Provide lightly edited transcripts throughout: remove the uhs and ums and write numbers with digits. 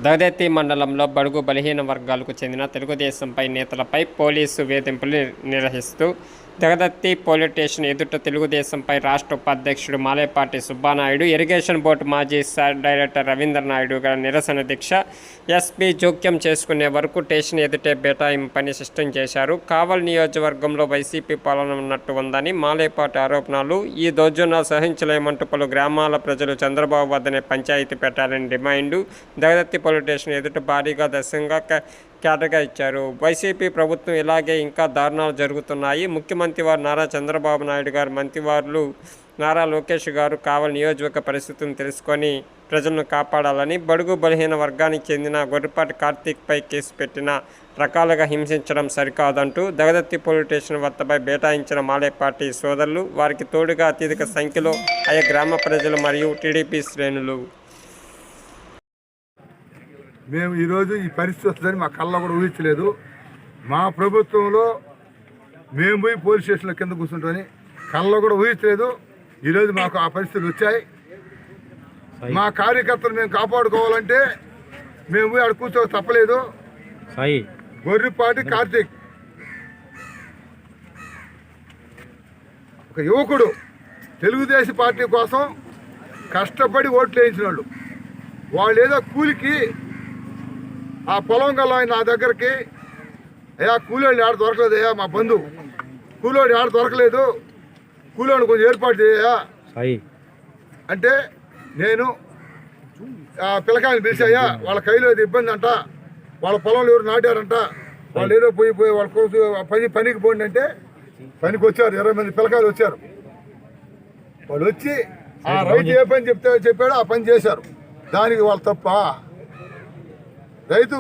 దగదత్తి మండలంలో బడుగు బలహీన వర్గాలకు చెందిన తెలుగుదేశంపై నేతలపై పోలీసు వేధింపులు నిర్వహిస్తూ దగదత్తి పోలీస్ స్టేషన్ ఎదుట తెలుగుదేశంపై రాష్ట్ర ఉపాధ్యక్షుడు మాలేపాటి సుబ్బానాయుడు, ఇరిగేషన్ బోర్డు మాజీ డైరెక్టర్ రవీంద్రనాయుడు గారి నిరసన దీక్ష ఎస్పీ జోక్యం చేసుకునే వరకు స్టేషన్ ఎదుటే బైఠాయింపని స్పష్టం చేశారు. కావల్ నియోజకవర్గంలో వైసీపీ పాలన ఉన్నట్టు ఉందని మాలేపాటి ఆరోపణలు. ఈ దౌర్జన్యాలు సహించలేమంటూ పలు గ్రామాల ప్రజలు చంద్రబాబు వద్దనే పంచాయతీ పెట్టాలని డిమాండ్. దగదత్తి పోలీస్ స్టేషన్ ఎదుట భారీగా దశంగా కేటగా ఇచ్చారు. వైసీపీ ప్రభుత్వం ఇలాగే ఇంకా దారుణాలు జరుగుతున్నాయి. ముఖ్యమంత్రి వారు నారా చంద్రబాబు నాయుడు గారు, మంత్రివారులు నారా లోకేష్ గారు కావల్ నియోజకవర్గ పరిస్థితులను తెలుసుకొని ప్రజలను కాపాడాలని, బడుగు బలహీన వర్గానికి చెందిన గొర్రెపాటి కార్తీక్పై కేసు పెట్టిన రకాలుగా హింసించడం సరికాదంటూ దగదత్తి పోలీస్ స్టేషన్ వద్దపై బైఠాయించిన మాలేపాటి సోదరులు, వారికి తోడుగా అత్యధిక సంఖ్యలో ఆయా గ్రామ ప్రజలు మరియు టీడీపీ శ్రేణులు. మేము ఈరోజు ఈ పరిస్థితి వస్తుందని మా కళ్ళ కూడా ఊహించలేదు. మా ప్రభుత్వంలో మేము పోయి పోలీస్ స్టేషన్లో కింద కూర్చుంటామని కళ్ళ కూడా ఊహించలేదు. ఈరోజు మాకు ఆ పరిస్థితులు వచ్చాయి. మా కార్యకర్తలు మేము కాపాడుకోవాలంటే మేము పోయి ఆడ కూర్చో తప్పలేదు. గొర్రెపాటి కార్తీక్ ఒక యువకుడు, తెలుగుదేశం పార్టీ కోసం కష్టపడి ఓట్లు వేయించిన వాళ్ళు ఏదో కూలికి ఆ పొలం గల నా దగ్గరికి, అయ్యా కూలోళ్ళు ఆడ దొరకలేదు, అయ్యా మా బంధువు కూలోడు ఆడ దొరకలేదు, కూలోడు కొంచెం ఏర్పాటు చేయా అంటే నేను పిల్లకాయలు పిలిచాయ్యా, వాళ్ళ కైలో ఇబ్బంది అంట, వాళ్ళ పొలంలో ఎవరు నాటారంట, వాళ్ళు ఏదో పోయి వాళ్ళ కోసం పనికి పోండి అంటే పనికి వచ్చారు. 20 మంది పిల్లకాయలు వచ్చారు. వాళ్ళు వచ్చి ఆ రైతు ఏ పని చెప్పాడో ఆ పని చేశారు. దానికి వాళ్ళు తప్ప? రైతు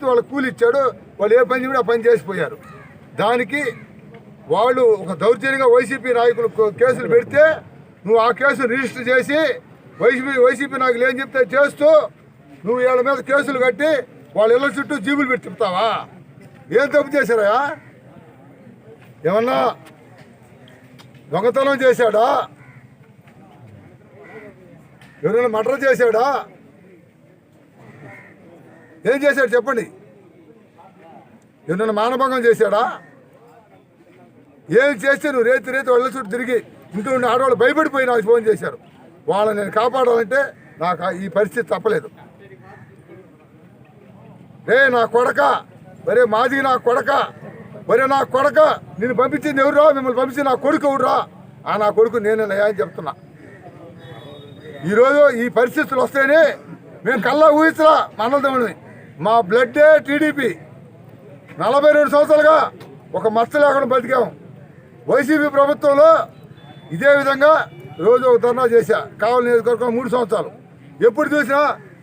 వాళ్ళ కూలి ఇచ్చాడు, వాళ్ళు ఏ పని కూడా ఆ పని చేసిపోయారు. దానికి వాళ్ళు ఒక దౌర్జన్యంగా వైసీపీ నాయకులు కేసులు పెడితే నువ్వు ఆ కేసులు రిజిస్టర్ చేసి వైసీపీ నాయకులు ఏం చెప్తే చేస్తూ నువ్వు వీళ్ళ మీద కేసులు కట్టి వాళ్ళ ఇళ్ళ చుట్టూ జీబులు పెట్టి చెప్తావా? ఏం తప్పు చేశారా? ఏమన్నా దొంగతనం చేశాడా? ఎవరైనా మర్డర్ చేశాడా? ఏం చేశాడు చెప్పండి? ఎవరైనా మానభంగం చేశాడా? ఏం చేస్తే నువ్వు రేతి వాళ్ళ చుట్టూ తిరిగి ఇంట్లో ఉండి ఆడవాళ్ళు భయపడిపోయి నాకు ఫోన్ చేశారు. వాళ్ళని నేను కాపాడాలంటే నాకు ఈ పరిస్థితి తప్పలేదు. నా కొడక, ఒరే మాది నా కొడక, ఒరే నా కొడక, నేను పంపించింది ఎవరురా? మిమ్మల్ని పంపించి నా కొడుకు ఎవరురా? నా కొడుకు నేనేనయ్యా అని చెప్తున్నా. ఈరోజు ఈ పరిస్థితులు వస్తేనే మేము కల్లా ఊహించరా మనల్ని. మా బ్లడ్డే టీడీపీ. 42 సంవత్సరాలుగా ఒక మచ్చ లేకుండా బతికాము. వైసీపీ ప్రభుత్వంలో ఇదే విధంగా రోజు ఒక ధర్నా చేశా. కావలి నియోజకవర్గం 3 సంవత్సరాలు. ఎప్పుడు చూసినా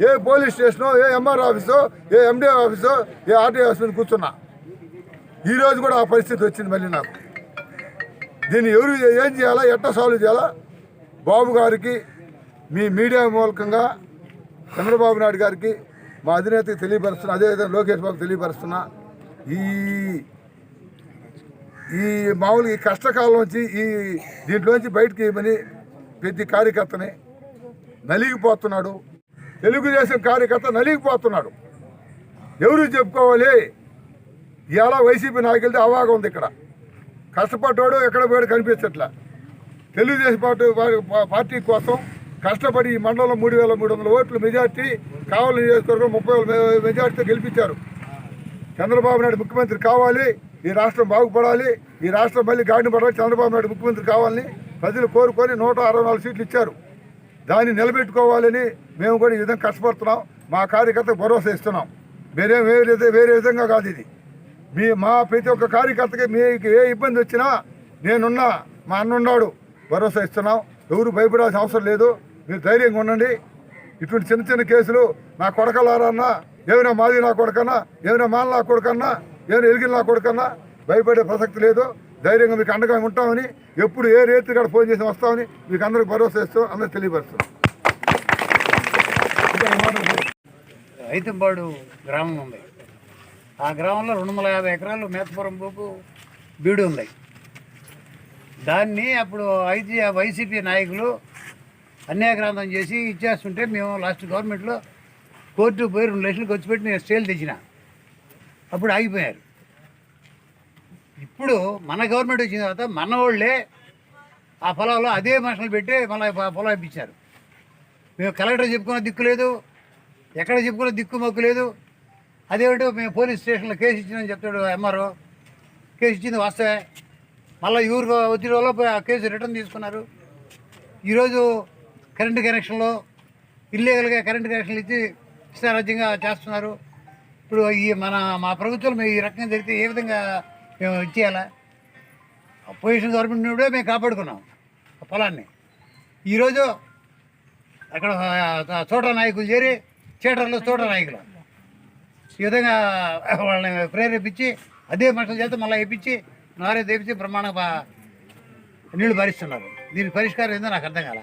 ఏ పోలీస్ స్టేషనో, ఏ ఎంఆర్ ఆఫీసో, ఏ ఎండిఓ ఆఫీసో, ఏ ఆర్టీఓ ఆఫీస్ మీద కూర్చున్నా. ఈరోజు కూడా ఆ పరిస్థితి వచ్చింది మళ్ళీ నాకు. దీన్ని ఎవరు ఏం చేయాలా, ఎట్లా సాల్వ్ చేయాలా? బాబు గారికి, మీ మీడియా మూలకంగా చంద్రబాబు నాయుడు గారికి, మా అధినేతకి తెలియపరుస్తున్నా, అదేవిధంగా లోకేష్ బాబు తెలియపరుస్తున్నా. ఈ మామూలు ఈ కష్టకాలం నుంచి దీంట్లోంచి బయటకు ఇవ్వమని ప్రతి కార్యకర్తని నలిగిపోతున్నాడు. తెలుగుదేశం కార్యకర్త నలిగిపోతున్నాడు. ఎవరు చెప్పుకోవాలి? ఇవాళ వైసీపీ నాయకులతో అవాగం ఉంది. ఇక్కడ కష్టపడ్డాడు ఎక్కడ పోయాడు కనిపించట్లా. తెలుగుదేశం పార్టీ కోసం కష్టపడి ఈ మండలంలో 3,300 ఓట్లు మెజార్టీ, కావలి నియోజకవర్గం 30,000 మెజార్టీతో గెలిపించారు. చంద్రబాబు నాయుడు ముఖ్యమంత్రి కావాలి, ఈ రాష్ట్రం బాగుపడాలి, ఈ రాష్ట్రం మళ్ళీ గాడిన పడాలి, చంద్రబాబు నాయుడు ముఖ్యమంత్రి కావాలని ప్రజలు కోరుకొని 164 సీట్లు ఇచ్చారు. దాన్ని నిలబెట్టుకోవాలని మేము కూడా ఈ విధంగా కష్టపడుతున్నాం. మా కార్యకర్తకు భరోసా ఇస్తున్నాం. వేరే విధంగా కాదు ఇది. మా ప్రతి ఒక్క కార్యకర్తకి మీకు ఏ ఇబ్బంది వచ్చినా నేనున్నా, మా అన్నున్నాడు, భరోసా ఇస్తున్నాం. ఎవరు భయపడాల్సిన అవసరం లేదు. మీరు ధైర్యంగా ఉండండి. ఇటువంటి చిన్న చిన్న కేసులు నా కొడకలారన్నా, ఏమైనా మాది నా కొడుకన్నా, ఏమైనా మాల నా కొడుకన్నా, ఏమైనా ఎలిగిన నా కొడుకన్నా భయపడే ప్రసక్తి లేదు. ధైర్యంగా మీకు అండగా ఉంటామని, ఎప్పుడు ఏ రేతి కూడా ఫోన్ చేసి వస్తామని మీకు అందరికి భరోసా ఇస్తాం, అందరికి తెలియపరుస్తాం. రైతుపాడు గ్రామం ఉంది. ఆ గ్రామంలో 250 ఎకరాలు మేతపురం బూపు బీడు ఉంది. దాన్ని అప్పుడు వైసీపీ నాయకులు అన్యాయగ్రాంతం చేసి ఇచ్చేస్తుంటే మేము లాస్ట్ గవర్నమెంట్లో కోర్టు పోయి 2 లక్షలు ఖర్చు పెట్టి నేను స్టేలు తెచ్చిన, అప్పుడు ఆగిపోయారు. ఇప్పుడు మన గవర్నమెంట్ వచ్చిన తర్వాత మన వాళ్ళే ఆ పొలంలో అదే మనుషులు పెట్టి మళ్ళీ పొలం ఇప్పించారు. మేము కలెక్టర్ చెప్పుకున్న దిక్కు లేదు, ఎక్కడ చెప్పుకున్న దిక్కు మొక్కు లేదు. అదేమిటో మేము పోలీస్ స్టేషన్లో కేసు ఇచ్చినామని చెప్తాడు ఎంఆర్ఓ. కేసు ఇచ్చింది వాస్తవే, మళ్ళీ ఊరు వచ్చిన వల్ల ఆ కేసు రిటర్న్ తీసుకున్నారు. ఈరోజు కరెంటు కనెక్షన్లో ఇల్లీగల్గా కరెంటు కనెక్షన్లు ఇచ్చి ఇష్టారాజ్యంగా చేస్తున్నారు. ఇప్పుడు మా ప్రభుత్వం మేము ఈ రకంగా జరిగితే ఏ విధంగా మేము ఇచ్చేయాలా? పొజిషన్ గవర్నమెంట్ నుండే మేము కాపాడుకున్నాం ఆ పొలాన్ని. ఈరోజు అక్కడ చోట నాయకులు చేరి చీటర్లో చోట నాయకులు ఈ విధంగా వాళ్ళని ప్రేరేపించి అదే మనుషుల చేత మళ్ళీ వేయించి నారే తెప్పించి బ్రహ్మాండంగా నీళ్లు భరిస్తున్నారు. దీనికి పరిష్కారం ఏందో నాకు అర్థం కాల.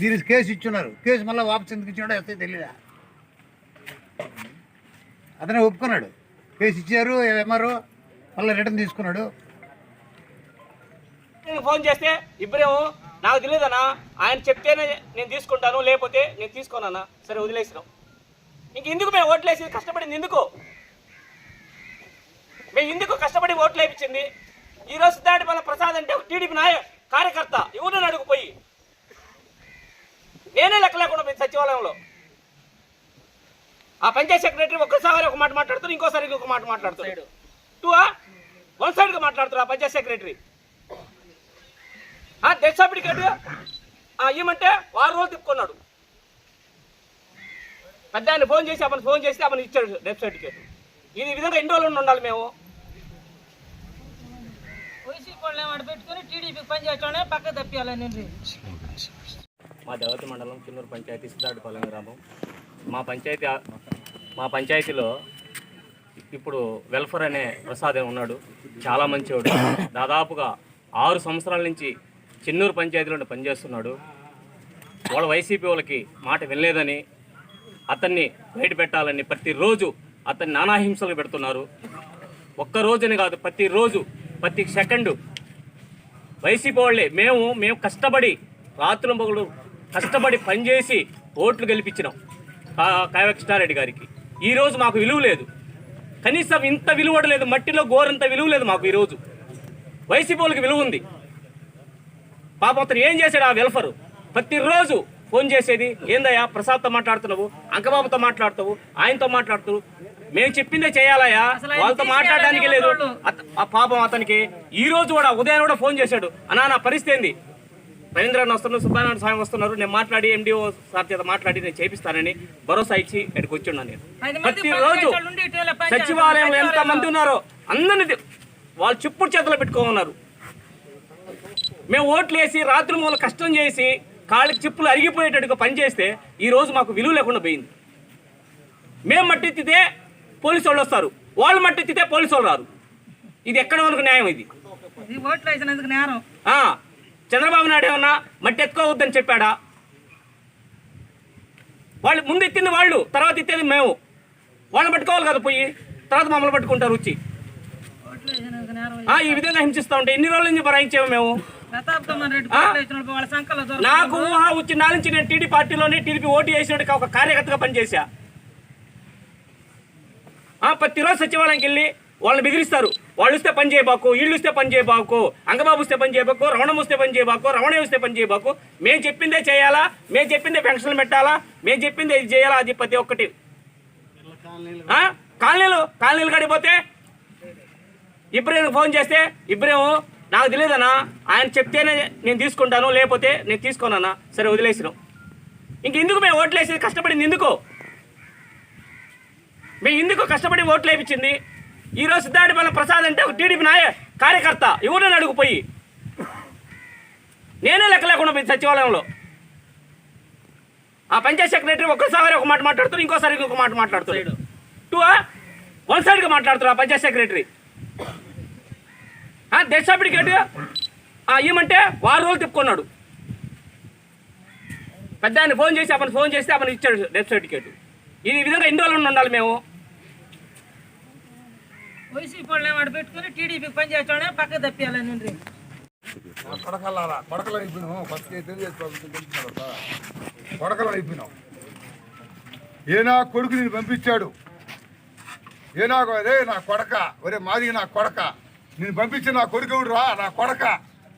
దీనికి కేసు ఇచ్చున్నారు, కేసు మళ్ళీ వాపసు ఎందుకు ఇచ్చినాడో వస్తే తెలియదా? అతనే ఒప్పుకున్నాడు, కేసు ఇచ్చారు ఎంఆర్ఓ, మళ్ళీ రిటర్న్ తీసుకున్నాడు. ఫోన్ చేస్తే ఇబ్రహీం నాకు తెలియదన్నా, ఆయన చెప్తేనే నేను తీసుకుంటాను, లేకపోతే నేను తీసుకోనన్నా. సరే వదిలేసినాం. ఇంకెందుకు మేము ఓట్లేసి కష్టపడింది? మేము ఎందుకు కష్టపడి ఓట్లు వేయించింది? ఈరోజు సిద్ధార్థపల్లి ప్రసాద్ అంటే ఒక టీడీపీ కార్యకర్త, ఎవరిని అడుగుపోయి నేనే లెక్క లేకుండా పోయింది సచివాలయంలో. ఆ పంచాయత్ సెక్రటరీ ఒక్కసారి ఒక మాట మాట్లాడుతారు, ఇంకోసారి ఇంకొక మాట మాట్లాడుతాడు. 1 సైడ్గా మాట్లాడుతారు ఆ పంచాయత్ సెక్రటరీ. డెత్ సర్టిఫికేట్ ఇవ్వమంటే 6 రోజులు తిప్పుకున్నాడు. పెద్ద ఆయన ఫోన్ చేసి అతను ఇచ్చాడు డెత్ సర్టిఫికేట్. ఈ విధంగా ఎన్ని రోజులు ఉండాలి మేము? మా దేవతి మండలం చిన్నూరు పంచాయతీ సిద్ధార్థపల్లి గ్రామం. మా పంచాయతీలో ఇప్పుడు వెల్ఫేర్ అనే ప్రసాద్ ఉన్నాడు, చాలా మంచివాడు. దాదాపుగా 6 సంవత్సరాల నుంచి చిన్నూరు పంచాయతీలో పనిచేస్తున్నాడు. వాళ్ళ వైసీపీ వాళ్ళకి మాట వినలేదని అతన్ని బయట పెట్టాలని ప్రతిరోజు అతన్ని నానాహింసలు పెడుతున్నారు. ఒక్కరోజుని కాదు, ప్రతిరోజు ప్రతి సెకండు వైసీపీ వాళ్ళే. మేము కష్టపడి రాత్రులు మొగలు కష్టపడి పనిచేసి ఓట్లు గెలిపించినాం కృష్ణారెడ్డి గారికి. ఈరోజు మాకు విలువ లేదు, కనీసం ఇంత విలువ లేదు, మట్టిలో గోరంత విలువ లేదు మాకు. ఈరోజు వైసీపీ వాళ్ళకి విలువ ఉంది. పాపం అతను ఏం చేశాడు? ఆ వెల్ఫర్ ప్రతిరోజు ఫోన్ చేసేది, ఏందయ్యా ప్రసాద్తో మాట్లాడుతున్నావు, అంకబాబుతో మాట్లాడుతావు, ఆయనతో మాట్లాడుతావు, మేము చెప్పిందే చేయాలయ్యా, వాళ్ళతో మాట్లాడడానికి లేదు. పాపం అతనికి ఈ రోజు కూడా ఉదయం కూడా ఫోన్ చేశాడు, అన్నా నా పరిస్థితి ఏంది, రవీంద్రనాథ్ వస్తున్నారు, సుబ్బానారాయణ స్వామి వస్తున్నారు, నేను మాట్లాడి ఎండిఓ సార్ చేత మాట్లాడి నేను చేపిస్తానని భరోసా ఇచ్చి ఇక్కడికి వచ్చి ఉన్నాను. నేను ప్రతిరోజు సచివాలయంలో ఎంతమంది ఉన్నారో అందరినీ వాళ్ళు చెప్పుడు చేతుల్లో పెట్టుకోమన్నారు. మేము ఓట్లు వేసి రాత్రి మూల కష్టం చేసి కాళ్ళకి చెప్పులు అరిగిపోయేటట్టుగా పనిచేస్తే ఈరోజు మాకు విలువ లేకుండా పోయింది. మేము మట్టెత్తితే పోలీసు వాళ్ళు వస్తారు, వాళ్ళు మట్టెత్తితే పోలీసు వాళ్ళు రారు. ఇది ఎక్కడ వరకు న్యాయం? ఇది ఓట్లు వేసినందుకు నేరం. చంద్రబాబు నాయుడు ఏమన్నా మట్టి ఎత్తుకోవద్దని చెప్పాడా? వాళ్ళు ముందు ఎత్తింది వాళ్ళు, తర్వాత ఎత్తేది మేము. వాళ్ళని పట్టుకోవాలి కదా పోయి, తర్వాత మమ్మల్ని పట్టుకుంటారు వచ్చి. ఈ విధంగా హింసిస్తూ ఉంటే ఎన్ని రోజుల నుంచి భరాయించాము మేము. నాకు ఊహ వచ్చి నా నుంచి నేను టీడీ పార్టీలోనే టీడీపీ ఓటు వేసినట్టు ఒక కార్యకర్తగా పనిచేశా. ప్రతిరోజు సచివాలయంకి వెళ్ళి వాళ్ళని బెదిరిస్తారు, వాళ్ళు వస్తే పని చేయబాకు, వీళ్ళు వస్తే పని చేయబాకు, అంగబాబు వస్తే పని చేయబాకు, రమణం వస్తే పని చేయబాకు, రమణ వస్తే పని చేయబాకు. మేము చెప్పిందే చేయాలా, మేము చెప్పిందే పెన్షన్లు పెట్టాలా, మేము చెప్పిందే ఇది చేయాలా, అది ప్రతి ఒక్కటి. కాలనీలు గడిపోతే ఇబ్రహీం ఫోన్ చేస్తే, ఇబ్రహీం నాకు తెలియదన్నా, ఆయన చెప్తేనే నేను తీసుకుంటాను, లేకపోతే నేను తీసుకోనన్నా. సరే వదిలేసినాం. ఇంకెందుకు మేము ఓట్లు వేసేది? కష్టపడింది ఎందుకు? మేము ఎందుకు కష్టపడి ఓట్లు వేయించింది? ఈరోజు సిద్ధార్థపల్లి ప్రసాద్ అంటే ఒక టీడీపీ కార్యకర్త, ఎవరిని అడుగుపోయి నేనే లెక్క లేకుండా పోయింది సచివాలయంలో. ఆ పంచాయత్ సెక్రటరీ ఒక్కసారి ఒక మాట మాట్లాడుతారు, ఇంకోసారి ఇంకొక మాట మాట్లాడుతాడు. 1 సైడ్గా మాట్లాడుతారు ఆ పంచాయత్ సెక్రటరీ. డెత్ సర్టిఫికేట్ ఇవ్వమంటే 6 రోజులు తిప్పుకున్నాడు. పెద్ద ఆయన ఫోన్ చేసి అతను ఇచ్చాడు డెత్ సర్టిఫికేట్. ఈ విధంగా ఎన్ని రోజులు ఉండాలి మేము? వైసీపీ వాళ్ళు పెట్టుకుని టీడీపీ పని చేస్తాడే పక్క తప్పియాలని కొడకలు అయిపోయినాం. ఫస్ట్ కొడకలు అయిపోయినాం. ఏనా కొడుకు నేను పంపించాడు, ఏనా రే నా కొడక, ఒరే మాది నా కొడక, నేను పంపించిన నా కొడుకు రా నా కొడక.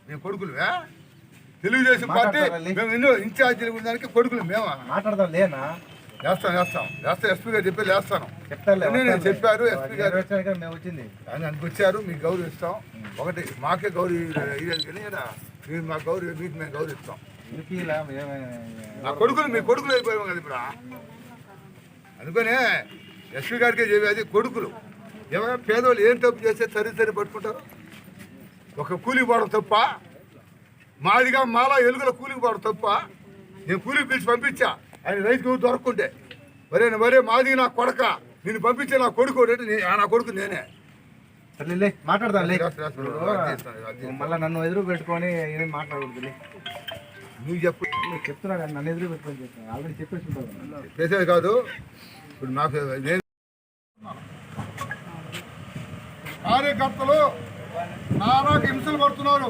మేము కొడుకులువే? తెలుగుదేశం పార్టీ మేము ఎన్నో ఇన్ఛార్జీలు ఉండడానికి కొడుకులు మేమా? మాట్లాడదాం లేనా? వేస్తాం ఎస్పీ గారు చెప్పి వేస్తాను చెప్తాను చెప్పారు ఎస్పీ గారు మేము వచ్చింది ఆయన అనిపించారు. మీకు గౌరవిస్తాం. ఒకటి మాకే గౌరవ ఇయ్యాలి కానీ మీరు మా గౌరవ మీకు మేము గౌరవిస్తాం. నా కొడుకులు మీ కొడుకులు అయిపోయాం కదా ఇప్పుడు. అందుకనే ఎస్పీ గారికే చెప్పేది కొడుకులు ఏమైనా పేదవాళ్ళు ఏం తప్పు చేస్తే సరి పట్టుకుంటారు. ఒక కూలికి పోవడం తప్ప, మాదిగా మాలా ఎలుగుల కూలికి పోవడం తప్ప. నేను కూలికి పిలిచి పంపించా ఆయన రైతుకు దొరకకుంటే, వరే మాది నా కొడక, నేను పంపించే నా కొడుకు నా కొడుకు నేనే. మాట్లాడదాం మళ్ళీ నన్ను ఎదురు పెట్టుకొని ఏం మాట్లాడకూడదు. నువ్వు చెప్పు. చెప్తున్నా కానీ నన్ను ఎదురు పెట్టుకొని చెప్తాను. ఆల్రెడీ చెప్పేసి చేసేది కాదు. ఇప్పుడు నాకు కార్యకర్తలు నానాకు హింసలు పడుతున్నారు.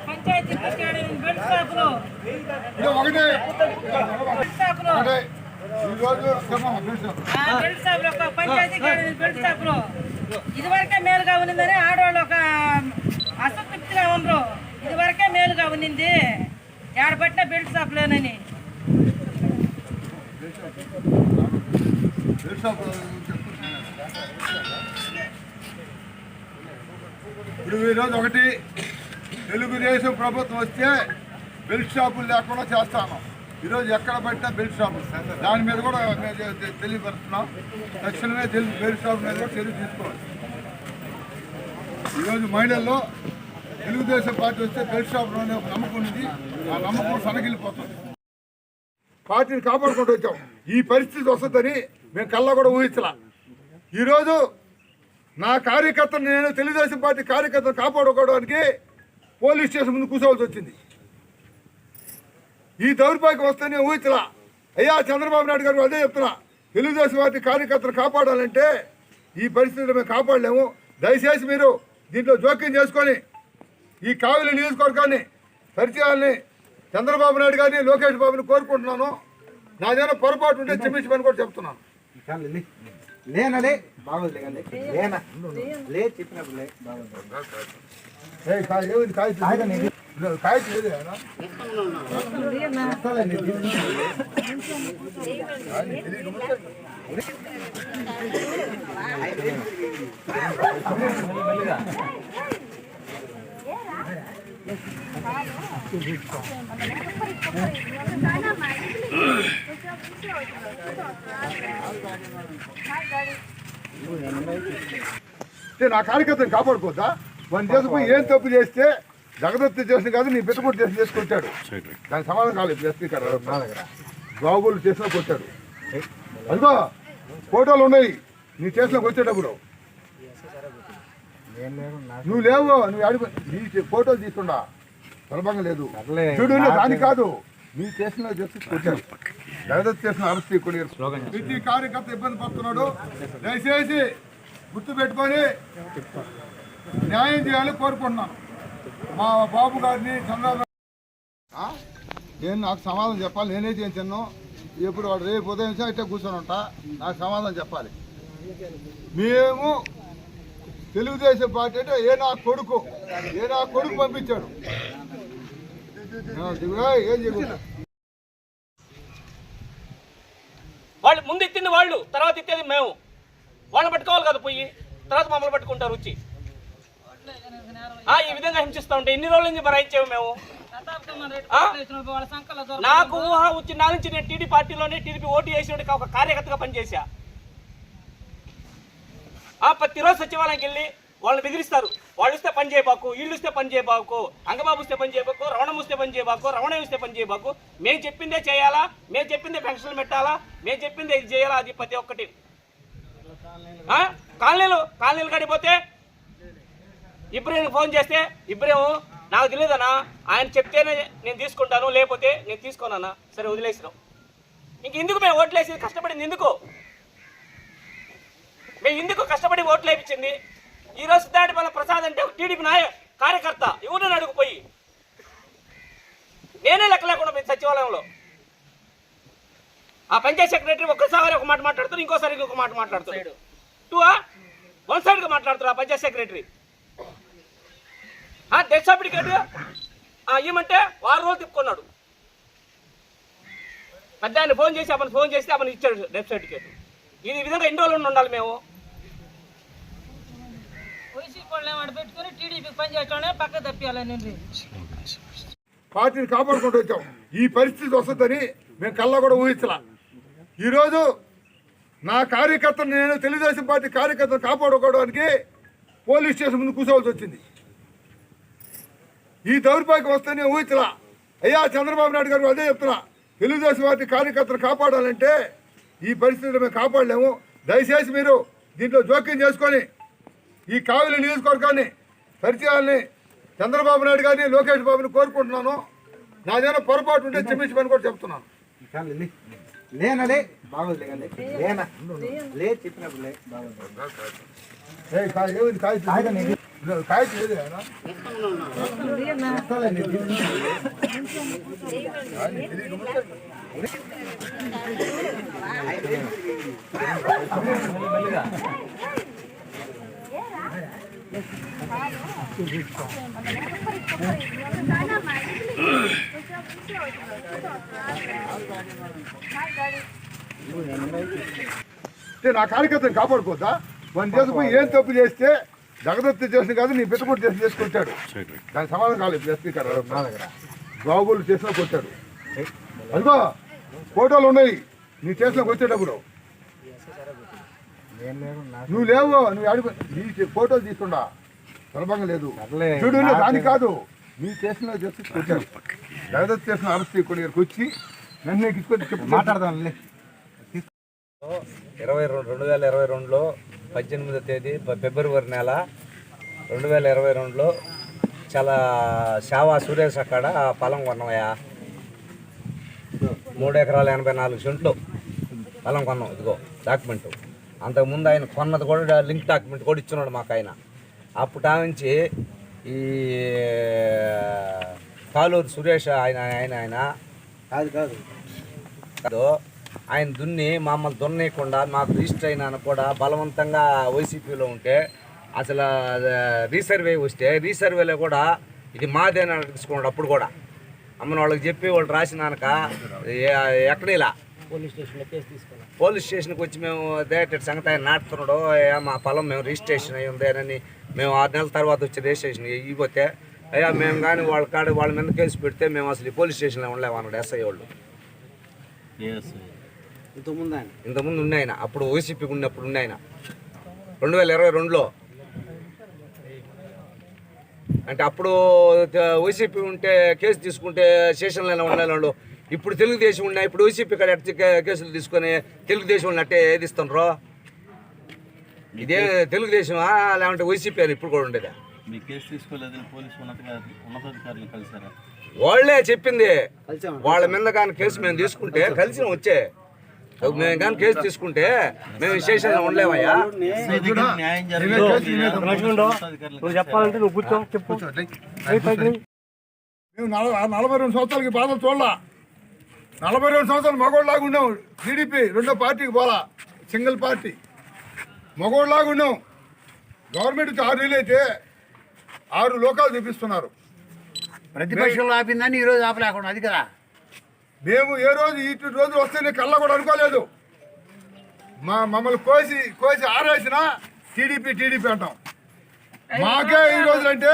పంచాయతీ బెల్ట్ షాపులో ఒకటే ఈరోజు బెల్ట్ షాపులో పంచాయతీ బెల్ట్ షాపులో ఇదివరకే మేలుగా ఉన్నదని ఆడవాళ్ళు ఒక అసంతృప్తిగా ఉండరు. ఇదివరకే మేలుగా ఉన్నింది ఏడబట్టిన బెల్ట్ షాపులోనని. ఇప్పుడు ఈరోజు ఒకటి తెలుగుదేశం ప్రభుత్వం వస్తే బెల్ట్ షాపులు లేకుండా చేస్తాను. ఈరోజు ఎక్కడ పట్టినా బెల్ట్ షాపులు, దాని మీద కూడా తెలియపరుస్తున్నాం. తక్షణమే బెల్ట్ షాప్ మీద కూడా చర్య తీసుకోవాలి. ఈరోజు మహిళల్లో తెలుగుదేశం పార్టీ వస్తే బెల్ట్ షాప్లోనే ఒక నమ్మకం ఉంది. ఆ నమ్మకం సనగిలిపోతుంది. పార్టీని కాపాడుకుంటూ వచ్చాం. ఈ పరిస్థితి వస్తుందని మేము కళ్ళ కూడా ఊహించలా. ఈరోజు నా కార్యకర్తను నేను తెలుగుదేశం పార్టీ కార్యకర్తను కాపాడుకోవడానికి పోలీస్ స్టేషన్ ముందు కూర్చోవలసి వచ్చింది. ఈ దౌర్భాగ్యం వస్తే నేను ఊహించలా. అయ్యా చంద్రబాబు నాయుడు గారు అదే చెప్తున్నా, తెలుగుదేశం పార్టీ కార్యకర్తను కాపాడాలంటే ఈ పరిస్థితిలో మేము కాపాడలేము. దయచేసి మీరు దీంట్లో జోక్యం చేసుకొని ఈ కావలి నియోజకవర్గాన్ని పరిచయాలని చంద్రబాబు నాయుడు గారిని లోకేష్ బాబుని కోరుకుంటున్నాను. నాదేమైనా పొరపాటు ఉంటే క్షమించమని కూడా చెప్తున్నాను. లేనలే బాగోదు లేనా లే చెప్పినప్పుడు లే బాగోదు కాయ లేదు నా కార్యకర్తను కాపాడుకోవద్దా? వన్ చేసుకుని ఏం తప్పు చేస్తే జగదత్తి చేసిన కాదు నీ పెట్టుబడి చేసి చేసుకొచ్చాడు. దానికి సమాధానం కాలేదు. ఎస్పీ గారు నా దగ్గర బాబులు చేసిన కొట్టాడు. అదిగో ఫోటోలు ఉన్నాయి నీ చేసినకు వచ్చేటప్పుడు. నువ్వు లేవు, నువ్వు అడిగి నీ ఫోటోలు తీసుకుండా సులభంగా లేదు. చూడు దాని కాదు, నీ చేసిన చేసి కొట్టాడు. జగదత్తి చేసిన అరెస్ట్ ప్రతి కార్యకర్త ఇబ్బంది పడుతున్నాడు. దయచేసి గుర్తు పెట్టుకొని న్యాయం చేయాలని కోరుకుంటున్నాను. మా బాబు గారిని చంద్రబాబు నేను నాకు సమాధానం చెప్పాలి. నేనే చేయించాను. ఎప్పుడు వాడు రేపు ఉదయం ఇట్లా కూర్చొని ఉంటా, నాకు సమాధానం చెప్పాలి. మేము తెలుగుదేశం పార్టీ అంటే ఏ నా కొడుకు పంపించాడు. ఏం చెప్పారు? వాళ్ళు ముందు ఎత్తింది వాళ్ళు, తర్వాత ఎత్తేది మేము. వాళ్ళని పట్టుకోవాలి కదా పోయి, తర్వాత మమ్మల్ని పట్టుకుంటారు వచ్చి. ఈ విధంగా హింసిస్తూ ఉంటే ఎన్ని రోజుల నుంచి భరాయించాము మేము. నాకు ఊహ వచ్చి నా నుంచి నేను టీడీ పార్టీలోనే టీడీపీ ఓటు వేసినట్టు ఒక కార్యకర్తగా పనిచేశా. ప్రతిరోజు సచివాలయంకి వెళ్ళి వాళ్ళని బెదిరిస్తారు. వాళ్ళు ఇస్తే పని చేయబాకు, వీళ్ళు ఇస్తే పని చేయబాకు, అంగబాబు ఇస్తే పని చేయబాకు, రవణం ఇస్తే పని చేయబాకు, రవణ ఇస్తే పని చేయబాకు. మేము చెప్పిందే చేయాలా, మేము చెప్పిందే పెన్షన్లు పెట్టాలా, మేము చెప్పిందే ఇది చేయాలా. అది ప్రతి ఒక్కటి కాలనీలు గడిపోతే ఇబ్రహీం ఫోన్ చేస్తే ఇబ్రహీం నాకు తెలియదన్నా, ఆయన చెప్తేనే నేను తీసుకుంటాను, లేకపోతే నేను తీసుకోనన్నా. సరే వదిలేసినాం. ఇంకెందుకు మేము ఓట్లు వేసి కష్టపడింది? మేము ఎందుకు కష్టపడి ఓట్లు వేయించింది? ఈరోజు సిద్ధార్థపల్లి ప్రసాద్ అంటే టీడీపీ కార్యకర్త, ఎవరిని అడుగుపోయి నేనే లెక్క లేకుండా పోయింది సచివాలయంలో. ఆ పంచాయత్ సెక్రటరీ ఒక్కసారి ఒక మాట మాట్లాడుతారు, ఇంకోసారి ఇంకొక మాట మాట్లాడతాడు. వన్ సైడ్గా మాట్లాడుతారు ఆ పంచాయత్ సెక్రటరీ. డెత్ సర్టిఫికేట్ ఇవ్వమంటే 6 రోజులు తిప్పుకున్నాడు. పెద్ద ఫోన్ చేసి అతను ఇచ్చాడు డెత్ సర్టిఫికేట్. ఈ విధంగా ఎన్ని రోజులు ఉండాలి మేము? వైసీపీ వాళ్ళని వాడు పెట్టుకుని టీడీపీ పనిచేయటమే పక్క తప్పియాలని పార్టీని కాపాడుకుంటూ వచ్చాం. ఈ పరిస్థితి వస్తుందని మేము కల్లా కూడా ఊహించలా. ఈరోజు నా కార్యకర్తను, నేను తెలుగుదేశం పార్టీ కార్యకర్తను కాపాడుకోవడానికి పోలీస్ స్టేషన్ ముందు కూర్చోవలసి వచ్చింది. ఈ దౌర్భాగ్యం వస్తే నేను ఊహించలా. అయ్యా చంద్రబాబు నాయుడు గారు అదే చెప్తున్నా, తెలుగుదేశం పార్టీ కార్యకర్తను కాపాడాలంటే ఈ పరిస్థితిలో మేము కాపాడలేము. దయచేసి మీరు దీంట్లో జోక్యం చేసుకొని ఈ కావలి నియోజకవర్గాన్ని సరిచేయాలని చంద్రబాబు నాయుడు గారిని, లోకేష్ బాబుని కోరుకుంటున్నాను. నాదేమైనా పొరపాటు ఉంటే క్షమించమని కూడా చెప్తున్నాను. లేనలే బాగోదులే కానీ లేనా లే చెప్పినప్పుడు లే నా కార్యకర్తను కాపాడుకోద్దా? మన చేసుకుని ఏం తప్పు చేస్తే జగదత్తి చేసిన కాదు, నీ పెట్టుబడి చేసి చేసుకొచ్చాడు. దానికి సమాధానం కాలేదు. ఎస్పీ గారు నా దగ్గర బాబులు చేసినా కొట్టాడు. అదిగో ఫోటోలు ఉన్నాయి నీ చేసినాకు వచ్చేటప్పుడు. నువ్వు లేవు, నువ్వు అడుగు. నీ ఫోటోలు తీసుకుండా సులభంగా లేదు. చూడు దాని కాదు, నీ చేసిన చేసి కొట్టాడు. జగదత్తి చేసిన అరెస్ట్ కొన్ని ఇక్కడికి వచ్చి నన్ను తీసుకొని చెప్పి మాట్లాడదాం. 2022లో 18వ తేదీ ఫిబ్రవరి నెల 2022లో చాలా శావా సురేష్ అక్కడ పొలం కొన్నామయ్యా. 3 ఎకరాల 84 సెంట్లు పొలం కొన్నాం. ఇదిగో డాక్యుమెంటు. అంతకుముందు ఆయన కొన్నది కూడా లింక్ డాక్యుమెంట్ కూడా ఇచ్చున్నాడు మాకు ఆయన. అప్పటి నుంచి ఈ కాలూరు సురేష్ ఆయన కాదు ఆయన దున్ని మమ్మల్ని దున్నేయకుండా మాకు రిజిస్టర్ అయినా కూడా బలవంతంగా వైసీపీలో ఉంటే అసలు రీసర్వే వస్తే రీసర్వేలో కూడా ఇది మాదేనా తీసుకున్నాడు. అప్పుడు కూడా అమ్మని వాళ్ళకి చెప్పి వాళ్ళు రాసినాక ఎక్కడేలా పోలీస్ స్టేషన్కి వచ్చి మేము దేటెడ్ సంగతి ఆయన నాటుతున్నాడు. మా పొలం మేము రిజిస్ట్రేషన్ అయ్యి ఉంది అని మేము 6 నెలల తర్వాత వచ్చి రిజిస్ట్రేషన్ ఇవ్వతే అయ్యా మేము కానీ వాళ్ళ మీద కేసు పెడితే మేము అసలు ఈ పోలీస్ స్టేషన్లో ఉండలేము అన్నాడు ఎస్ఐ వాళ్ళు. ఇంతకుముందు ఉండే ఆయన, అప్పుడు వైసీపీకి ఉన్నప్పుడు ఉండే ఆయన 2022లో. అంటే అప్పుడు వైసీపీ ఉంటే కేసు తీసుకుంటే స్టేషన్లో ఉండే వాళ్ళు. ఇప్పుడు తెలుగుదేశం ఉన్నాయి, ఇప్పుడు వైసీపీ కాడ కేసులు తీసుకొని తెలుగుదేశం ఉన్నట్టే ఏది ఇస్తున్నారు. ఇదే తెలుగుదేశమా లేకుంటే వైసీపీ అని ఇప్పుడు కూడా ఉండేదా? వాళ్ళే చెప్పింది. వాళ్ళ మీద కానీ కేసు మేము తీసుకుంటే కలిసి వచ్చే మేము కానీ కేసు తీసుకుంటే మేము స్టేషన్లో ఉండలేమయ్యా. చెప్పాలంటే నువ్వు కూర్చో చెప్పు. మేము 42 సంవత్సరాలకి బాధలు చూడాల. 42 సంవత్సరాలు మగోళ్ళలాగా ఉన్నాం. టీడీపీ రెండో పార్టీకి పోలా, సింగిల్ పార్టీ మగోళ్ళలాగా ఉన్నాం. గవర్నమెంట్ 6 నెలలు అయితే 6 లోకాలు చూపిస్తున్నారు. ప్రతిపక్షంలో ఆపిందని ఈరోజు ఆపలేకుండా అది కదా. మేము ఏ రోజు ఇటు రోజు వస్తే కళ్ళ కూడా అనుకోలేదు. మమ్మల్ని కోసి ఆరేసినా టీడీపీ అంటాం. మాకే ఈ రోజులంటే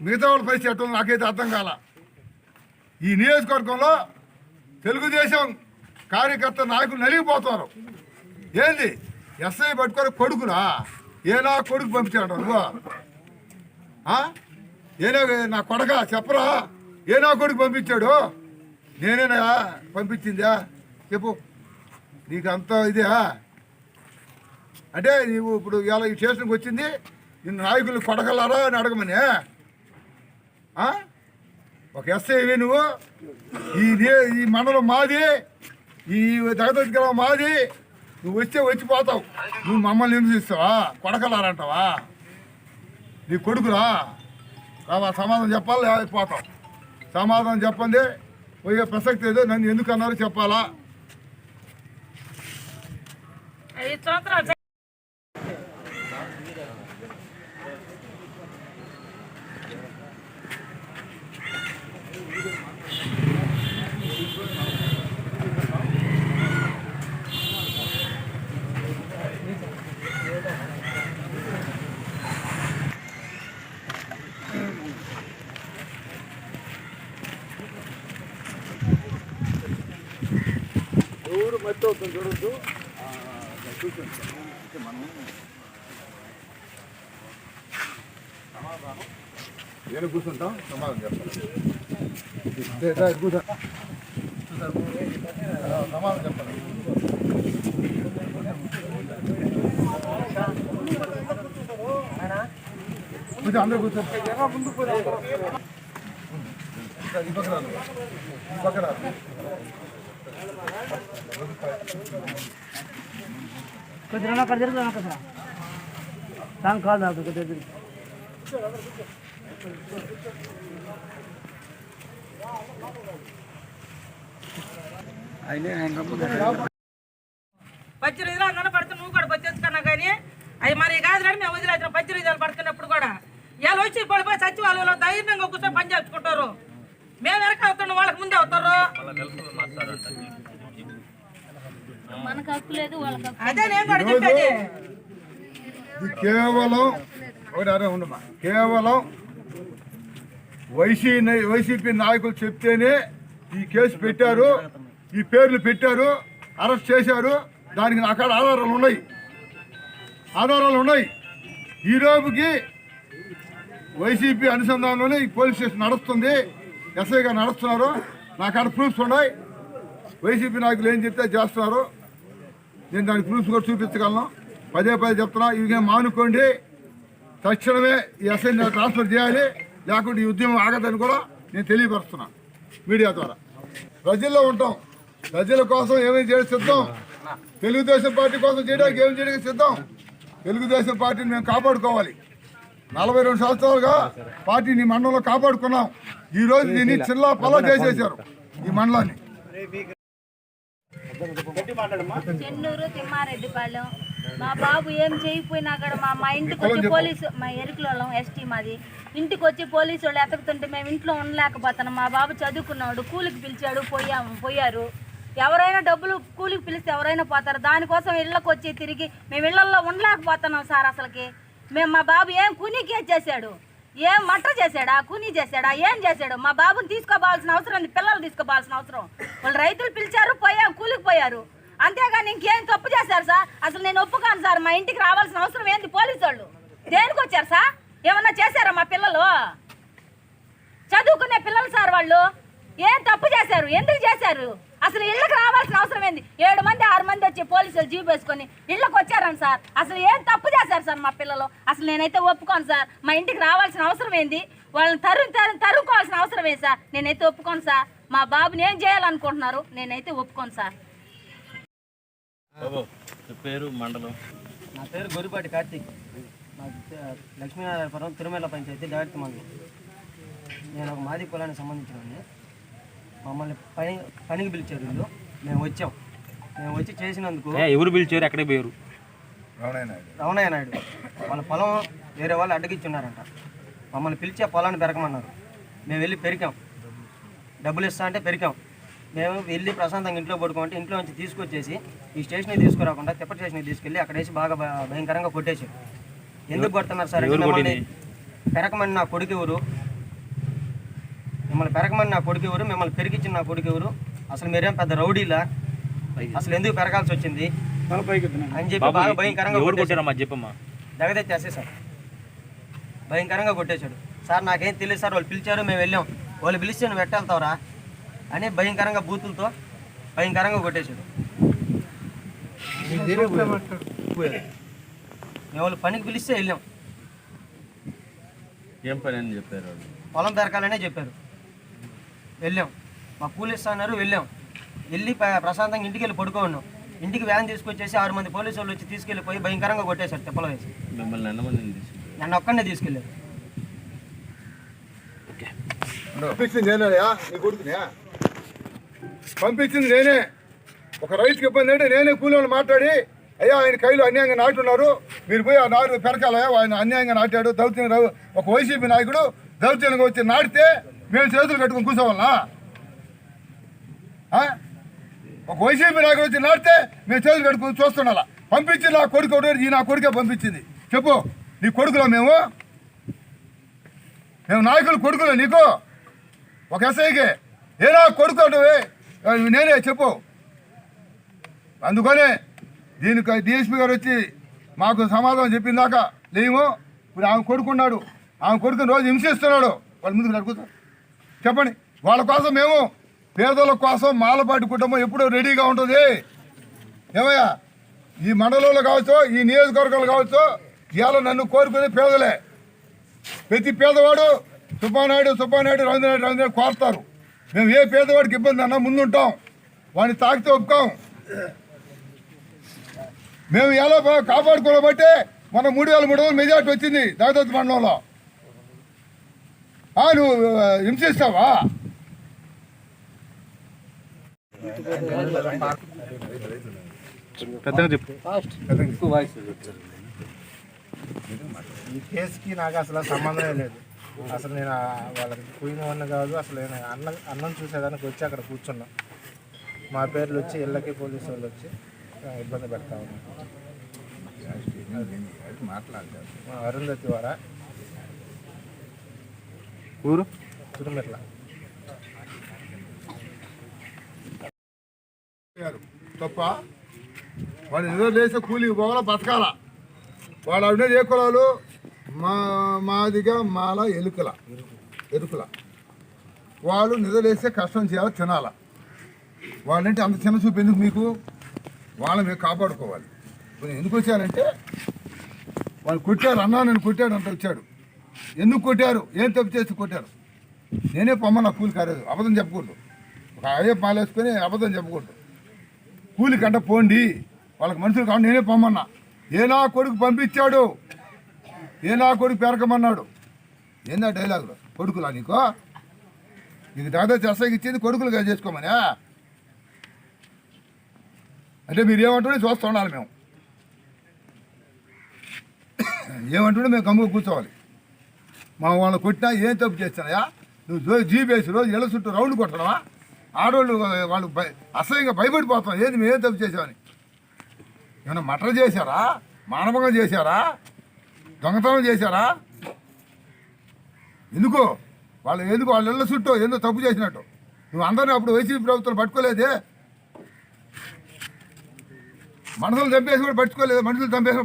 మిగతా వాళ్ళ పరిస్థితి నాకైతే అర్థం కాల. ఈ నియోజకవర్గంలో తెలుగుదేశం కార్యకర్త నాయకులు నలిగిపోతున్నారు. ఏంది ఎస్ఐ పట్టుకొని కొడుకునా ఏనా కొడుకు పంపించాడు నువ్వు? ఏనా నా కొడక చెప్పరా? ఏనా కొడుకు పంపించాడు? నేనేనా పంపించిందా చెప్పు. నీకు అంత ఇదే అంటే నీవు ఇప్పుడు ఇలా ఈ స్టేషన్కి వచ్చింది నిన్ను నాయకులు కొడగలరా అని అడగమని. ఒక ఎస్ఐవి నువ్వు. ఈ మండలం మాది, ఈ జగదత్తి మాది. నువ్వు వచ్చిపోతావు. నువ్వు మమ్మల్ని హింసిస్తావా? కొడకలారంటావా? నీ కొడుకురా రావా? సమాధానం చెప్పాలి, లేకపోతావు. సమాధానం చెప్పండి. పోయే ప్రసక్తి ఏదో నన్ను ఎందుకు అన్నారో చెప్పాలా. 5 సంవత్సరాలు ఎవరు మట్టి అవుతుంది చూడొద్దు. నేను కూర్చుంటాం, సమాధానం చెప్పాలి. సమాధానం చెప్పాలి. కూర్చో, అందరూ కూర్చో. ఈ పక్కన పచ్చిరీజులు అందరూ పడుతుంది, నువ్వు కూడా పచ్చేసుకున్నా కానీ అవి మరి కాదు కానీ మేము వదిలేసిన పచ్చిరీజులు పడుతున్నప్పుడు కూడా ఇలా వచ్చి పడిపోయి సచివాలయంలో ధైర్యంగా కూర్చొని పని చేసుకుంటారు. మేము వెనక అవుతున్నాం, వాళ్ళకి ముందే అవుతారు. అదే నేను కూడా చెప్పేది. ఇది కేవలం ఉండమా, కేవలం వైసీపీ నాయకులు చెప్తేనే ఈ కేసు పెట్టారు, ఈ పేర్లు పెట్టారు, అరెస్ట్ చేశారు. దానికి నా కాడ ఆధారాలు ఉన్నాయి. ఈ రోజుకి వైసీపీ అనుసంధానంలోనే ఈ పోలీస్ స్టేషన్ నడుస్తుంది, ఎస్ఐ గారు నడుస్తున్నారు. నా కాడ ప్రూఫ్స్ ఉన్నాయి. వైసీపీ నాయకులు ఏం చెప్తే చేస్తున్నారు. నేను దానికి ప్రూఫ్స్ కూడా చూపించగలను. పదే చెప్తున్నా, ఇవి మానుకోండి. తక్షణమే ఈ ఎస్ఐని ట్రాన్స్ఫర్ చేయాలి, లేకుంటే ఈ ఉద్యమం ఆగదని కూడా నేను తెలియపరుస్తున్నా మీడియా ద్వారా. ప్రజల్లో ఉంటాం, ప్రజల కోసం ఏమేమి చేయడం సిద్ధం. తెలుగుదేశం పార్టీ కోసం చేయడానికి ఏం చేయడానికి సిద్ధం. తెలుగుదేశం పార్టీని మేము కాపాడుకోవాలి. 42 సంవత్సరాలుగా పార్టీని మండలంలో కాపాడుకున్నాం. ఈ రోజు దీన్ని చిల్లా పల్లా చేసేశారు ఈ మండలాన్ని. చెన్నూరు తిమ్మారెడ్డిపాలెం. మా బాబు ఏం చేయకపోయినా కూడా మా ఇంటికి వచ్చి పోలీసు, మా ఎరుకుల ఎస్టీ మాది, ఇంటికి వచ్చి పోలీసు వాళ్ళు ఎతకుతుంటే మేము ఇంట్లో ఉండలేకపోతున్నాం. మా బాబు చదువుకున్నాడు, కూలికి పిలిచాడు, పోయారు. ఎవరైనా డబ్బులు కూలికి పిలిస్తే ఎవరైనా పోతారు. దానికోసం ఇళ్ళకి వచ్చి తిరిగి మేము ఇళ్లలో ఉండలేకపోతున్నాం సార్. అసలుకి మా బాబు ఏం కూనీకి చేశాడు, ఏం మటర్ చేశాడా, కూనీ చేశాడా, ఏం చేశాడు? మా బాబుని తీసుకోవాల్సిన అవసరం ఉంది, పిల్లలు తీసుకోవాల్సిన అవసరం. వాళ్ళు రైతులు పిలిచారు, కూలికి పోయారు. అంతేగాని ఇంకేం తప్పు చేశారు సార్? అసలు నేను ఒప్పుకోను సార్. మా ఇంటికి రావాల్సిన అవసరం ఏంది? పోలీసు వాళ్ళు దేనికి వచ్చారు సార్? ఏమన్నా చేశారా? మా పిల్లలు చదువుకునే పిల్లలు సార్, వాళ్ళు ఏం తప్పు చేశారు? ఎందుకు చేశారు? అసలు ఇళ్ళకి రావాల్సిన అవసరం ఏంది? 7 మంది 6 మంది వచ్చి పోలీసులు జీప్ వేసుకొని ఇళ్ళకి వచ్చారని సార్. అసలు ఏం తప్పు చేశారు సార్ మా పిల్లలు? అసలు నేనైతే ఒప్పుకోను సార్. మా ఇంటికి రావాల్సిన అవసరం ఏంది? వాళ్ళని తరుముకోవాల్సిన అవసరం ఏంది సార్? నేనైతే ఒప్పుకోను సార్. మా బాబుని ఏం చేయాలనుకుంటున్నారు? నేనైతే ఒప్పుకోను సార్. పేరు మండలం. నా పేరు గొరిపాటి కార్తీక్. లక్ష్మీనారాయణపురం తిరుమల పంచాయతీ డైరెక్ట్ మండలం. నేను ఒక మాది కులానికి సంబంధించిన మమ్మల్ని పనికి పిలిచారు వీళ్ళు. మేము వచ్చి చేసినందుకు ఎవరు పిలిచారు? ఎక్కడికి పోయారు? రమణయ్య నాయుడు వాళ్ళ పొలం వేరే వాళ్ళు అడ్డగిచ్చున్నారంట. మమ్మల్ని పిలిచి ఆ పొలాన్ని పెరగమన్నారు. మేము వెళ్ళి పెరికాం. డబ్బులు ఇస్తా అంటే పెరికాం. మేము వెళ్ళి ప్రశాంతంగా ఇంట్లో పడుకోమంటే ఇంట్లో నుంచి తీసుకొచ్చేసి ఈ స్టేషన్కి తీసుకురాకుండా తిప్పటి స్టేషన్కి తీసుకెళ్ళి అక్కడ వేసి బాగా భయంకరంగా కొట్టేశారు. ఎందుకు కొడుతున్నారు సార్? మిమ్మల్ని పెరకమని నా కొడుకు ఎవరు? మిమ్మల్ని పెరిగిచ్చిన నా కొడుకు ఎవరు? అసలు మీరేం పెద్ద రౌడీలా? అసలు ఎందుకు పెరగాల్సి వచ్చింది అని చెప్పి బాగా భయంకరంగా జగదెత్తి సార్ భయంకరంగా కొట్టేశాడు. సార్ నాకేం తెలియదు సార్, వాళ్ళు పిలిచారు, మేము వెళ్ళాం. వాళ్ళు పిలిస్తే నువ్వు వెళ్తావురా అని భయంకరంగా బూతులతో భయంకరంగా కొట్టేశాడు. మేము వాళ్ళు పనికి పిలిస్తే వెళ్ళాం. ఏం పని అని చెప్పారు? పొలం పెరకాలనే చెప్పారు. వెళ్ళాం. మా కూలి ఇస్తున్నారు. వెళ్ళి ప్రశాంతంగా ఇంటికి వెళ్ళి పడుకోన్నాం. ఇంటికి వ్యాన్ తీసుకొచ్చేసి 6 మంది పోలీసు వాళ్ళు వచ్చి తీసుకెళ్ళిపోయి భయంకరంగా కొట్టేశారు తిప్పలో వేసి. నన్ను ఒక్కడే తీసుకెళ్ళారు. పంపించింది నేనే. ఒక రైతుకి ఇబ్బంది అంటే నేనే కూలీలు మాట్లాడి, అయ్యా ఆయన కైలు అన్యాయంగా నాటున్నారు, మీరు పోయి ఆ నారు పెరకాలయ్యా, ఆయన అన్యాయంగా నాటాడు, దౌర్జన్యంగా ఒక వైసీపీ నాయకుడు దౌర్జన్యంగా వచ్చి నాటితే మేము చేతులు కట్టుకుని కూర్చోవాలనా? ఒక వైసీపీ నాయకుడు వచ్చి నాటితే మేము చేతులు కట్టుకుని చూస్తుండాలా? పంపించింది నా కొడుకు, ఈ నా కొడుకే పంపించింది. చెప్పు, నీ కొడుకులో మేము నాయకులు కొడుకులో నీకు ఒక ఎస్ఐకి ఏనా కొడుకు నేనే చెప్పు. అందుకనే దీనికి డిఎస్పీ గారు వచ్చి మాకు సమాధానం చెప్పిన దాకా లేము. ఇప్పుడు ఆమె కొడుకున్నాడు, ఆమె కొడుకుని రోజు హింసిస్తున్నాడు. వాళ్ళ ముందుకు నడుపుతారు చెప్పండి. వాళ్ళ కోసం మేము పేదల కోసం మాలపాటి కుటుంబం ఎప్పుడూ రెడీగా ఉంటుంది. ఏమయ్యా, ఈ మండలంలో కావచ్చు, ఈ నియోజకవర్గాలు కావచ్చు, ఇవాళ నన్ను కోరుకునే పేదలే. ప్రతి పేదవాడు సుబ్బానాయుడు రవీంద్రనాయుడు కోరుతారు. మేము ఏ పేదవాడికి ఇబ్బంది అన్నా ముందుంటాం, వాడిని తాకితే ఒప్పుకోం. మేము ఎలా కాపాడుకోబట్టే మన 3,300 మెజార్టీ వచ్చింది దాదాపు మండలంలో. నువ్వు హింసిస్తావా? ఈ కేసుకి నాకు అసలు సంబంధమే లేదు. అసలు నేను వాళ్ళకి పోయినవన్నీ కాదు. అసలు నేను అన్నం చూసేదానికి వచ్చి అక్కడ కూర్చున్నా. మా పేర్లు వచ్చి ఇళ్ళకి పోలీసు వాళ్ళు వచ్చి ఇబ్బంది పెడతా ఉన్నారు. అరుంధతి వారా ఊరు తిరుమిట్ల. తప్ప వాడు ఏదో లేసే కూలికి పోవాలా, బతకాల. వాడు అవినది ఏ కులాలు? మాదిగా మాల ఎరుకుల. వాళ్ళు నిద్రలేస్తే కష్టం చేయాలి, తినాల. వాళ్ళంటే అంత చిన్న చూపు ఎందుకు మీకు? వాళ్ళని మేము కాపాడుకోవాలి. కొన్ని ఎందుకు వచ్చారంటే వాళ్ళు కొట్టారు, అన్నా నేను కొట్టాడు అంత వచ్చాడు. ఎందుకు కొట్టారు? ఏం తప్పు చేసి కొట్టారు? నేనే పొమ్మన్నా కూలి కాలేదు, అబద్ధం చెప్పకూడదు. ఒక అయ్యే పాలేసుకొని అబద్ధం చెప్పకూడదు. కూలి కంట పోండి, వాళ్ళకి మనుషులు కావాలి, నేనే పొమ్మన్నా. ఏ నా కొడుకు పంపించాడు, ఏ నా కొడుకు పెరకమన్నాడు. ఏందా డైలాగులు? కొడుకులా నీకు? నీకు దాదాపు చేస్తాకి ఇచ్చేది కొడుకులుగా చేసుకోమనా? అంటే మీరు ఏమంటుండే చూస్తూ ఉండాలి. మేము ఏమంటుండే మేము గమ్ముగా కూర్చోవాలి. మా వాళ్ళని కొట్టినా ఏం తప్పు చేస్తానయా? నువ్వు జీపేసి రోజు ఇళ్ళ చుట్టూ రౌండ్ కొట్టడమా? ఆడవాళ్ళు వాళ్ళు అసహ్యంగా భయపడిపోతాం. ఏది మేము ఏం తప్పు చేసామని? ఏమన్నా మటర్ చేశారా? మానవంగా చేశారా? దొంగతనం చేశారా? ఎందుకు వాళ్ళ ఇళ్ళ చుట్టూ ఏందో తప్పు చేసినట్టు? నువ్వు అందరినీ అప్పుడు వైసీపీ ప్రభుత్వం పట్టుకోలేదే. మనుషులు చంపేసి కూడా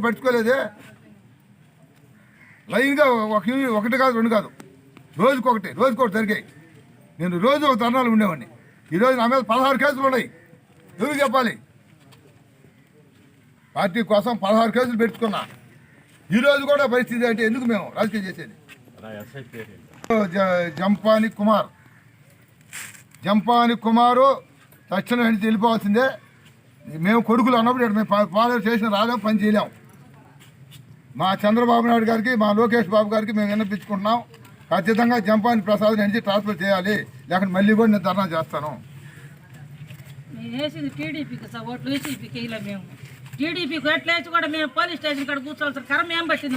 పట్టుకోలేదే. లైన్గా ఒకటి కాదు, 2 కాదు, రోజుకొకటి జరిగాయి. నేను రోజు ఒక ధర్నాలు ఉండేవాడిని. ఈరోజు నా మీద 16 కేసులు ఉన్నాయి. ఎవరు చెప్పాలి? పార్టీ కోసం 16 కేసులు పెట్టుకున్నా. ఈరోజు కూడా పరిస్థితి అంటే ఎందుకు మేము రాజకీయం చేసేది? జంపాని కుమారు తక్షణం నుంచి వెళ్ళిపోవాల్సిందే. మేము కొడుకులు అన్నప్పుడు మేము ఫాలో చేసిన రాలేము, పని చేయలేము. మా చంద్రబాబు నాయుడు గారికి, మా లోకేష్ బాబు గారికి మేము విన్నపించుకుంటున్నాం. ఖచ్చితంగా జంపాని ప్రసాద్ నుంచి ట్రాన్స్ఫర్ చేయాలి, లేకపోతే మళ్ళీ కూడా నేను ధర్నా చేస్తాను. మేము వేసింది టీడీపీకి ఓట్లు, వైసీపీకి ఇలా మేము టీడీపీకి ఎట్లా వేసి కూడా మేము పోలీస్ స్టేషన్ కాడ కూర్చోవాల్సిన కర్మ ఏం పట్టింది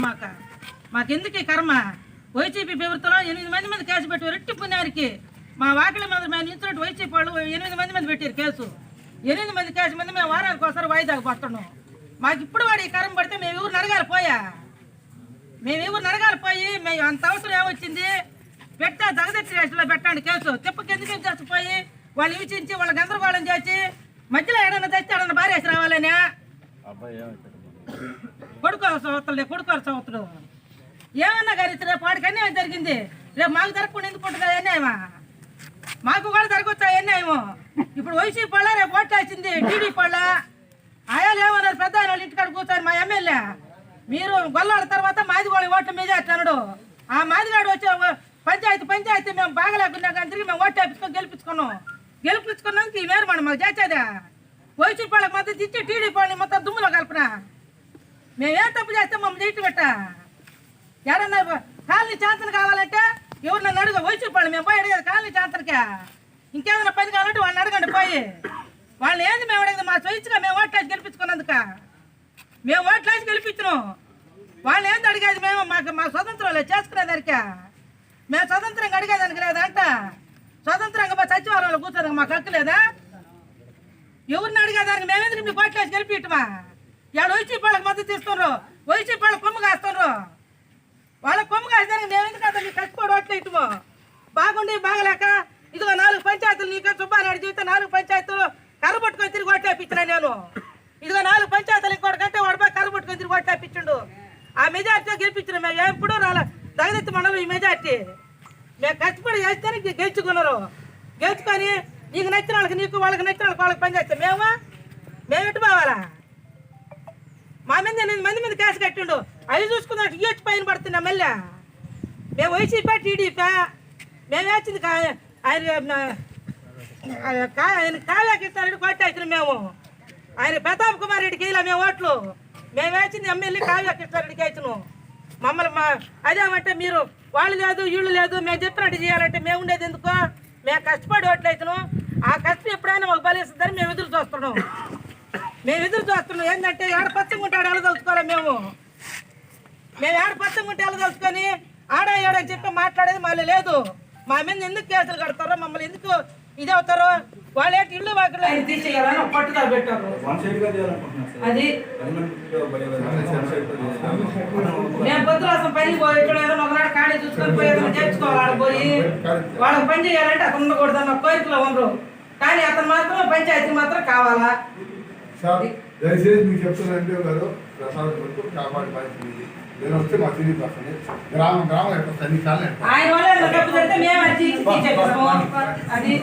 మాకెందుకు ఈ కర్మ? వైసీపీ ప్రభుత్వంలో 8 మంది కేసు పెట్టారు. రెట్టి పుణ్యానికి మా వాకిల మీద మేము ఇన్సిడెంట్ వైసీపీ వాళ్ళు 8 మంది పెట్టారు కేసు. 8 మంది కేసు మంది మేము వారానికి ఒకసారి వాయిదాకు పడుతున్నాం. మాకు ఇప్పుడు వాడు ఈ కర్మ పడితే మేము ఎవరు నడగాలి పోయి మేము అంత అవసరం ఏమొచ్చింది? పెట్టా జగదత్తి రేషన్లో పెట్టండి కేసు. తిప్పకి ఎందుకు చేసిపోయి వాళ్ళు హింసించి వాళ్ళ గందరగోళం చేసి మధ్యలో ఏడన్నా తెచ్చి ఏడన్నా భార్యేసి రావాలనే కొడుకు సంవత్సరం ఏమన్నా కానీ రేపు వాడికి అన్యాయం జరిగింది. రేపు మాకు జరగకుండా ఎందుకు ఉంటుంది అన్యాయమా? మాకు కూడా జరగొచ్చా అన్యాయము? ఇప్పుడు వైసీపీ వాళ్ళ రేపు ఓట్లు వేసింది టీడీపీ వాళ్ళ. ఆయాలు ఏమన్నారు? పెద్ద వాళ్ళు ఇంటికాడ కూర్చొని మా ఎమ్మెల్యే మీరు గొల్లాల తర్వాత మాదిగోళ్ళ ఓట్ల మీద అన్నాడు. ఆ మాదిగాడు వచ్చే పంచాయతీ మేము బాగలేకున్నా కానీ తిరిగి మేము ఓట్లు వేపించుకొని గెలిపించుకున్నందుకు ఈ వేరు మాకు చేసేదా? వైసీపీ వాళ్ళకి మద్దతు ఇచ్చి టీడీపీ వాళ్ళని మొత్తం దుమ్ములో కలిపినా మేము ఏం తప్పు చేస్తే మమ్మల్ని ఇటు పెట్ట ఏడన్నా కాలనీ చాంతన కావాలంటే ఎవరు నన్ను అడుగు? వైసీపీ వాళ్ళు మేము పోయి అడిగేది కాలనీ చాంతనకే. ఇంకేమైనా పని కావాలంటే వాళ్ళని అడగండి పోయి. వాళ్ళు ఏంది మేము అడిగింది మా స్వేచ్ఛగా మేము ఓట్లేసి గెలిపించుకున్నందుక మేము ఓట్లేసి గెలిపించినాం. వాళ్ళు ఏంది అడిగేది మేము మా స్వతంత్రం లేదు చేసుకునేదానిక. మేము స్వతంత్రంగా అడిగేదానికి లేదంట. స్వతంత్రంగా మా సచివాలయంలో కూర్చోదానికి మాకు హక్కు లేదా? ఎవరిని అడిగేదానికి మేమేందుకు మీకు ఓట్లేసి గెలిపించమా? ఎవడు వైసీపీ వాళ్ళకి మద్దతు ఇస్తున్నారు, వైసీపీ వాళ్ళకి కొమ్ము కాస్తున్నారు. వాళ్ళకి కొమ్ము కాసేదానికి మేమెందుకు అంత మీకు కష్టపడి ఓట్లు ఇటుమో బాగుండి బాగలేక ఇదిగో 4 పంచాయతీలు నీకే సుబ్బారెడ్డి జీవితం 4 పంచాయతీలు కర్రబట్టుకొని తిరిగి ఓట్లేపించిన నేను. ఇదిగో 4 పంచాయతీలు ఇంకోటి కంటే వాడిపై కర్రబట్టుకొని తిరిగి ఓట్లేపించిండు. ఆ మెజార్టీతో గెలిపించిన మేము ఎప్పుడూ రాలే. దగదత్తి మండలం ఈ మెజార్టీ మేము కష్టపడి చేస్తేనే గెలుచుకున్నారు. గెలుచుకొని నీకు నచ్చిన వాళ్ళకి నీకు, వాళ్ళకి నచ్చిన వాళ్ళకి వాళ్ళకి పనిచేస్తాం. మేము ఎట్టు పోవాలా? మా మీద 8 మంది మీద కేసు కట్టిండు. అవి చూసుకున్నట్టు ఇచ్చి పైన పడుతున్నాం. మళ్ళీ మేము వైసీపీ టీడీపీ మేము వేసింది ఆయన కావ్యాకృష్ణారెడ్డి కొట్టేసిన మేము. ఆయన ప్రతాప్ కుమార్ రెడ్డికి ఇలా మేము ఓట్లు మేము వేసింది ఎమ్మెల్యే కావ్యాకృష్ణారెడ్డికి వేసినాం. మమ్మల్ని అదేమంటే మీరు వాళ్ళు లేదు వీళ్ళు లేదు మేము చెప్పినట్టు చేయాలంటే మేము ఉండేది ఎందుకో? మేము కష్టపడి ఓట్లు వేసినాం. ఆ కష్టం ఎప్పుడైనా మాకు బలిస్తుందని మేము ఎదురు చూస్తున్నాం. ఏంటంటే ఏడపచ్చంగా ఉంటే ఎలా తెలుసుకోవాలి? మేము ఏడపచ్చంగా ఉంటే ఎలా తెలుసుకొని ఏడని చెప్పి మాట్లాడేది మళ్ళీ లేదు. మా మీద ఎందుకు కేసులు కడతారో, మమ్మల్ని ఎందుకు ఇది అవుతారో, వాళ్ళు ఏంటి ఇల్లు వాకిలు ఆయన తీసేయాలని పట్టుదల పెట్టారు. అది మేము పొద్దురాసం పనికి పోయి ఇక్కడ ఏదైనా ఒకనాడు ఖాళీ చూసుకొని పోయి ఏదైనా చేర్చుకోవాలి. పోయి వాళ్ళకి పని చేయాలంటే అతను ఉండకూడదన్న కోరికలో ఉండరు. కానీ అతను మాత్రం పంచాయతీ మాత్రం కావాలా? దయచేసి మీకు చెప్తున్నారంటే గారు ప్రసాదం వరకు కాపాడి బాధ్యత. నేను వస్తే మా తిరిగి వస్తుంది గ్రామం ఎక్కడ అన్ని కాలం ఆయన వల్ల మేము అది